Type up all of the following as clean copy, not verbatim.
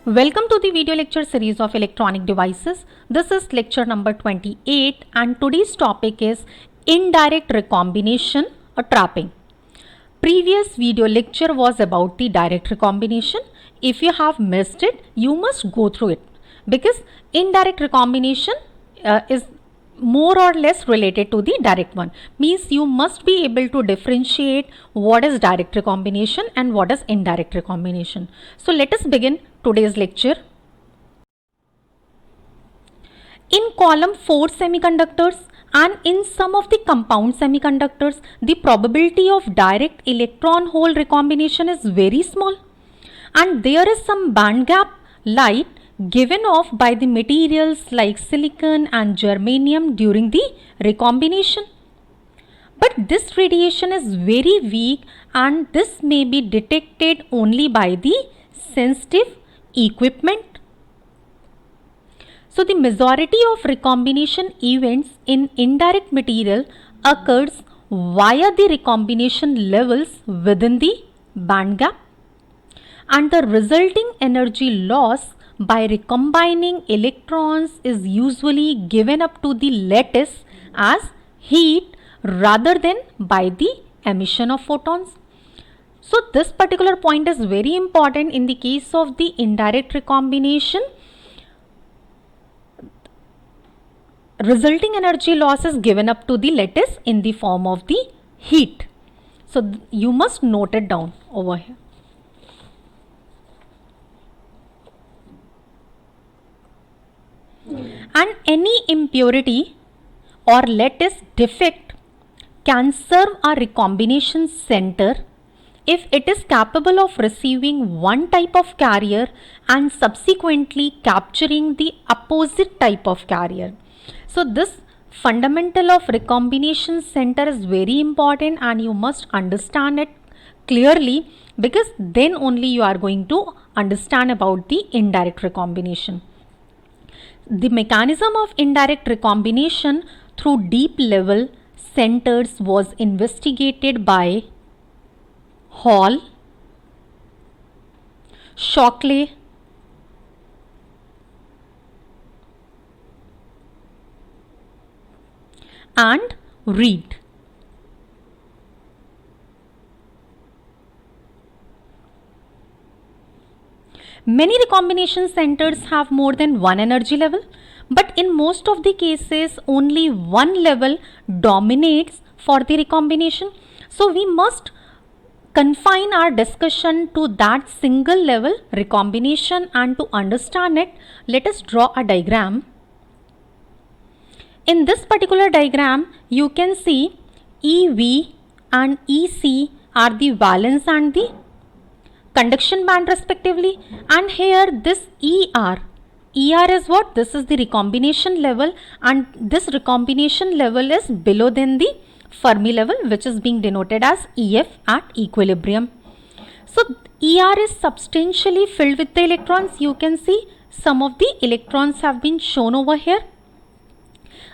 Welcome to the video lecture series of electronic devices. This is lecture number 28 and today's topic is indirect recombination or trapping. Previous video lecture was about the direct recombination. If you have missed it, you must go through it because indirect recombination is more or less related to the direct one. Means you must be able to differentiate what is direct recombination and what is indirect recombination. So let us begin today's lecture. In column 4 semiconductors and in some of the compound semiconductors, the probability of direct electron hole recombination is very small, and there is some band gap light given off by the materials like silicon and germanium during the recombination. But this radiation is very weak and this may be detected only by the sensitive equipment. So the majority of recombination events in indirect material occurs via the recombination levels within the band gap, and the resulting energy loss by recombining electrons is usually given up to the lattice as heat rather than by the emission of photons. So this particular point is very important in the case of the indirect recombination. Resulting energy loss is given up to the lattice in the form of the heat. So you must note it down over here. And any impurity or lattice defect can serve a recombination center if it is capable of receiving one type of carrier and subsequently capturing the opposite type of carrier. So this fundamental of recombination center is very important and you must understand it clearly, because then only you are going to understand about the indirect recombination. The mechanism of indirect recombination through deep level centers was investigated by Hall, Shockley, and Reed. Many recombination centers have more than one energy level, but in most of the cases only one level dominates for the recombination. So we must confine our discussion to that single level recombination, and to understand it, let us draw a diagram. In this particular diagram, you can see EV and EC are the valence and the conduction band respectively, and here this ER is what? This is the recombination level, and this recombination level is below than the Fermi level, which is being denoted as EF at equilibrium. So ER is substantially filled with the electrons. You can see some of the electrons have been shown over here,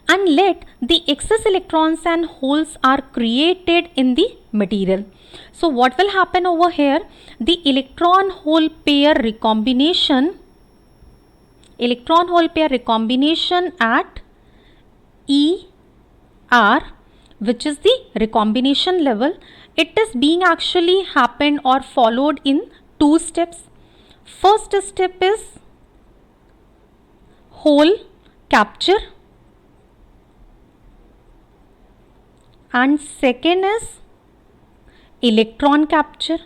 and let the excess electrons and holes are created in the material. So what will happen over here? The electron hole pair recombination at ER, which is the recombination level, it is being actually happened or followed in two steps. First step is hole capture, and second is electron capture.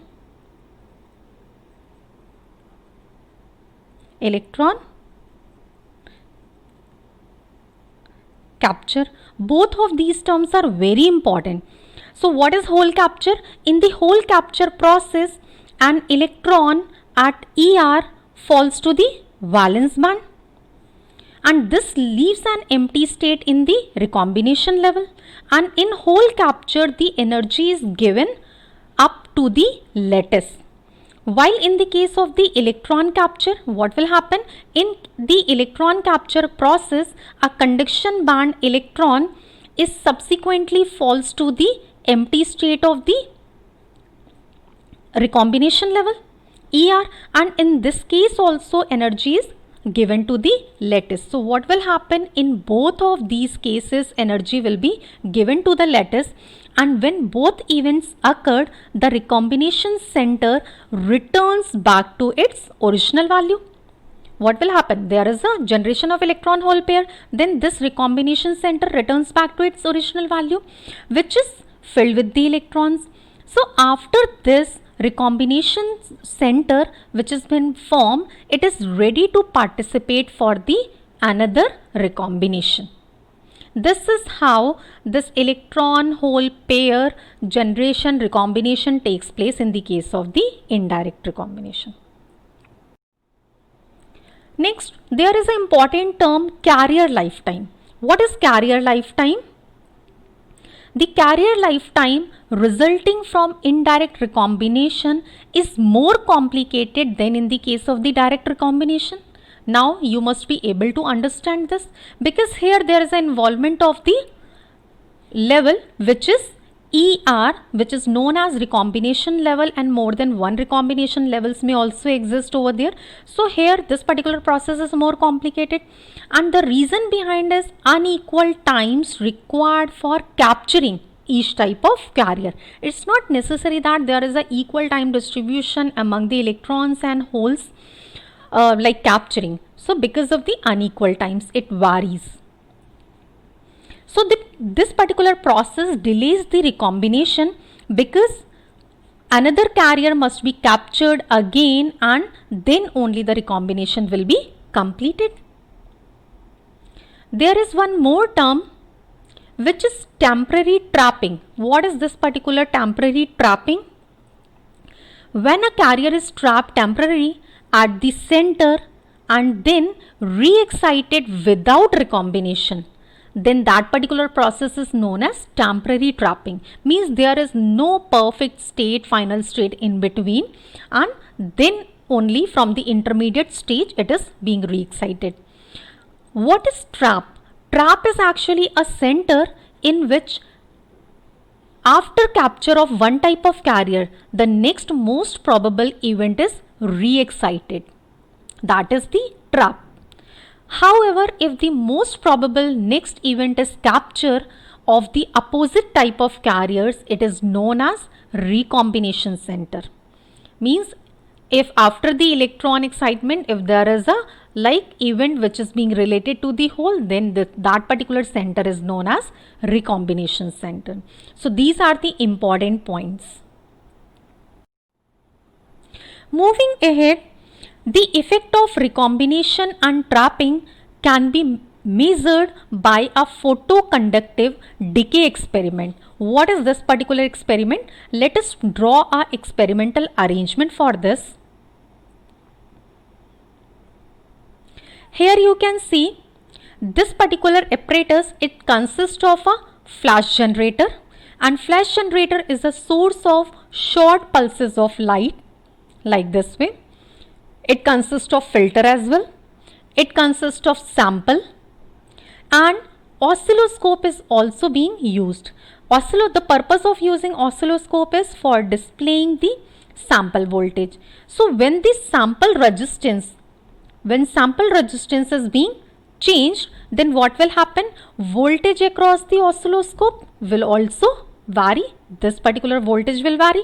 Both of these terms are very important. So what is hole capture? In the hole capture process, an electron at ER falls to the valence band, and this leaves an empty state in the recombination level, and in hole capture the energy is given up to the lattice. While in the case of the electron capture, what will happen? In the electron capture process, a conduction band electron is subsequently falls to the empty state of the recombination level, ER, and in this case also energy is given to the lattice. So what will happen in both of these cases, energy will be given to the lattice, and when both events occurred, the recombination center returns back to its original value. What will happen? There is a generation of electron hole pair, then this recombination center returns back to its original value, which is filled with the electrons. So after this recombination center which has been formed, it is ready to participate for the another recombination. This is how this electron hole pair generation recombination takes place in the case of the indirect recombination. Next, there is an important term, carrier lifetime. What is carrier lifetime? The carrier lifetime resulting from indirect recombination is more complicated than in the case of the direct recombination. Now you must be able to understand this, because here there is an involvement of the level which is ER, which is known as recombination level, and more than one recombination levels may also exist over there. So here this particular process is more complicated, and the reason behind is unequal times required for capturing each type of carrier. It's not necessary that there is an equal time distribution among the electrons and holes like capturing. So because of the unequal times, it varies. So this particular process delays the recombination because another carrier must be captured again, and then only the recombination will be completed. There is one more term which is temporary trapping. What is this particular temporary trapping? When a carrier is trapped temporarily at the center and then re-excited without recombination, then that particular process is known as temporary trapping. Means there is no perfect state, final state in between, and then only from the intermediate stage it is being re-excited. What is trap? Trap is actually a center in which after capture of one type of carrier, the next most probable event is re-excited. That is the trap. However, if the most probable next event is capture of the opposite type of carriers, it is known as recombination center. Means if after the electron excitement, if there is a like event which is being related to the hole, then that particular center is known as recombination center. So these are the important points. Moving ahead, the effect of recombination and trapping can be measured by a photoconductive decay experiment. What is this particular experiment? Let us draw a experimental arrangement for this. Here you can see this particular apparatus, it consists of a flash generator, and flash generator is a source of short pulses of light like this way. It consists of filter as well. It consists of sample, and oscilloscope is also being used. The purpose of using oscilloscope is for displaying the sample voltage. So when the sample resistance is being changed, then what will happen? Voltage across the oscilloscope will also vary. This particular voltage will vary.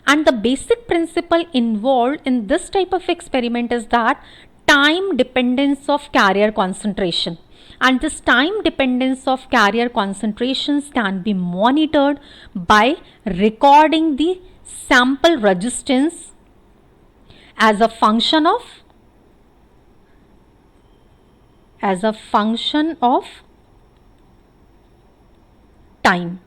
And the basic principle involved in this type of experiment is that time dependence of carrier concentration. And this time dependence of carrier concentrations can be monitored by recording the sample resistance as a function of time.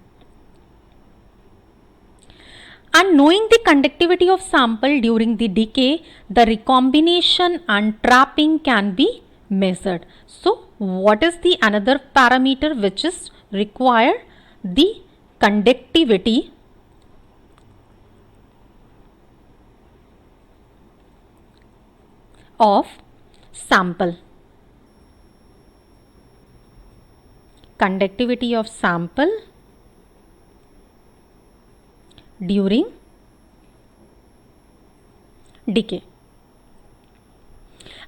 And knowing the conductivity of sample during the decay, the recombination and trapping can be measured. So what is the another parameter which is required? The conductivity of sample. Conductivity of sample during decay.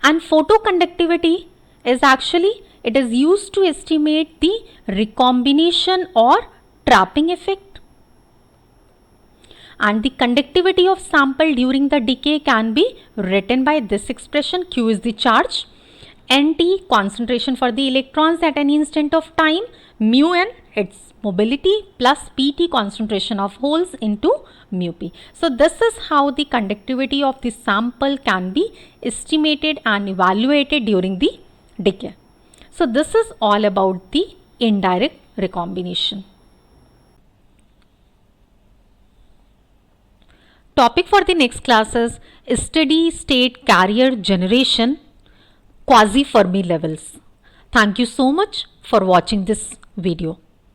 And photoconductivity is actually, it is used to estimate the recombination or trapping effect. And the conductivity of sample during the decay can be written by this expression. Q is the charge, NT concentration for the electrons at any instant of time, mu n its mobility, plus PT concentration of holes into mu p. So this is how the conductivity of the sample can be estimated and evaluated during the decay. So this is all about the indirect recombination. Topic for the next class is steady state carrier generation, quasi-Fermi levels. Thank you so much for watching this video.